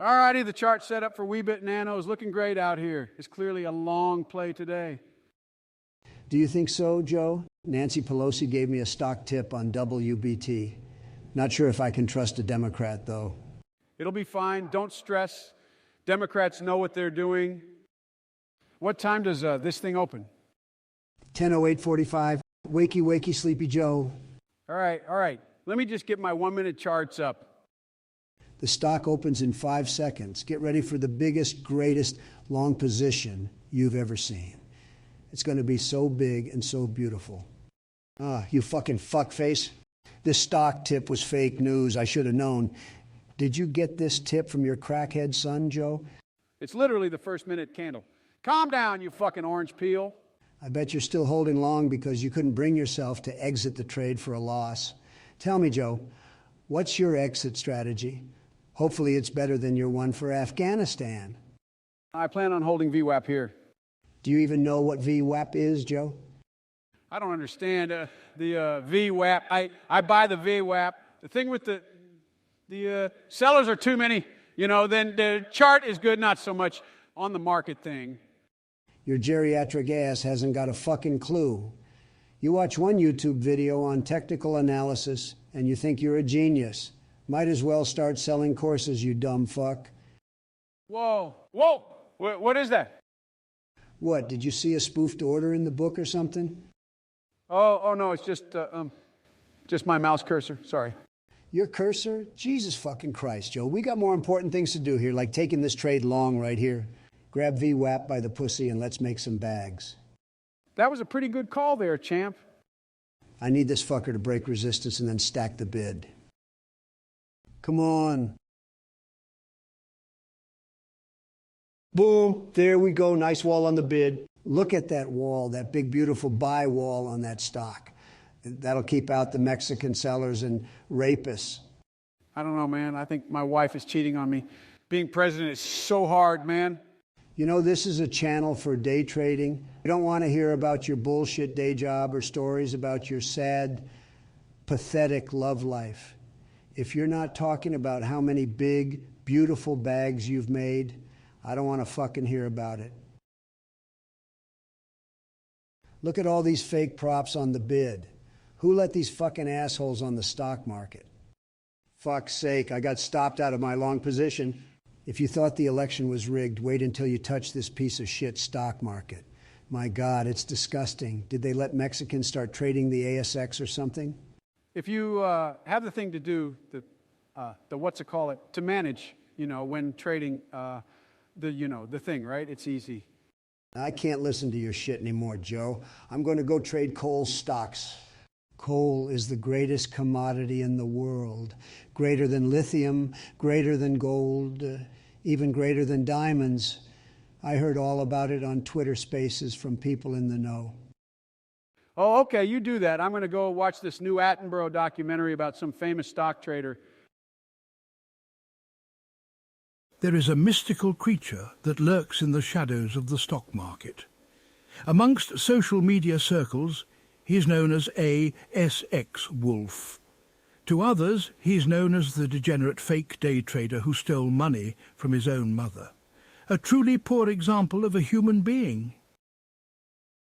Alrighty, the chart set up for Weebit Nano is looking great out here. It's clearly a long play today. Do you think so, Joe? Nancy Pelosi gave me a stock tip on WBT. Not sure if I can trust a Democrat, though. It'll be fine. Don't stress. Democrats know what they're doing. What time does this thing open? 10:08:45. Wakey, wakey, sleepy Joe. All right. Let me just get my 1-minute charts up. The stock opens in 5 seconds. Get ready for the biggest, greatest long position you've ever seen. It's going to be so big and so beautiful. You fucking fuckface. This stock tip was fake news. I should have known. Did you get this tip from your crackhead son, Joe? It's literally the first minute candle. Calm down, you fucking orange peel. I bet you're still holding long because you couldn't bring yourself to exit the trade for a loss. Tell me, Joe, what's your exit strategy? Hopefully it's better than your one for Afghanistan. I plan on holding VWAP here. Do you even know what VWAP is, Joe? I don't understand the VWAP. I buy the VWAP. The thing with the sellers are too many, then the chart is good, not so much on the market thing. Your geriatric ass hasn't got a fucking clue. You watch one YouTube video on technical analysis and you think you're a genius. Might as well start selling courses, you dumb fuck. Whoa. What is that? What, did you see a spoofed order in the book or something? Oh no, it's just my mouse cursor. Sorry. Your cursor? Jesus fucking Christ, Joe. We got more important things to do here, like taking this trade long right here. Grab VWAP by the pussy and let's make some bags. That was a pretty good call there, champ. I need this fucker to break resistance and then stack the bid. Come on. Boom. There we go. Nice wall on the bid. Look at that wall, that big, beautiful buy wall on that stock. That'll keep out the Mexican sellers and rapists. I don't know, man. I think my wife is cheating on me. Being president is so hard, man. You know, this is a channel for day trading. I don't want to hear about your bullshit day job or stories about your sad, pathetic love life. If you're not talking about how many big, beautiful bags you've made, I don't want to fucking hear about it. Look at all these fake props on the bid. Who let these fucking assholes on the stock market? Fuck's sake, I got stopped out of my long position. If you thought the election was rigged, wait until you touch this piece of shit stock market. My God, it's disgusting. Did they let Mexicans start trading the ASX or something? If you have the thing to do, to manage, when trading, the thing, right? It's easy. I can't listen to your shit anymore, Joe. I'm going to go trade coal stocks. Coal is the greatest commodity in the world. Greater than lithium, greater than gold, even greater than diamonds. I heard all about it on Twitter Spaces from people in the know. Oh, okay, you do that. I'm going to go watch this new Attenborough documentary about some famous stock trader. There is a mystical creature that lurks in the shadows of the stock market. Amongst social media circles, he is known as ASX Wolf. To others, he is known as the degenerate fake day trader who stole money from his own mother. A truly poor example of a human being.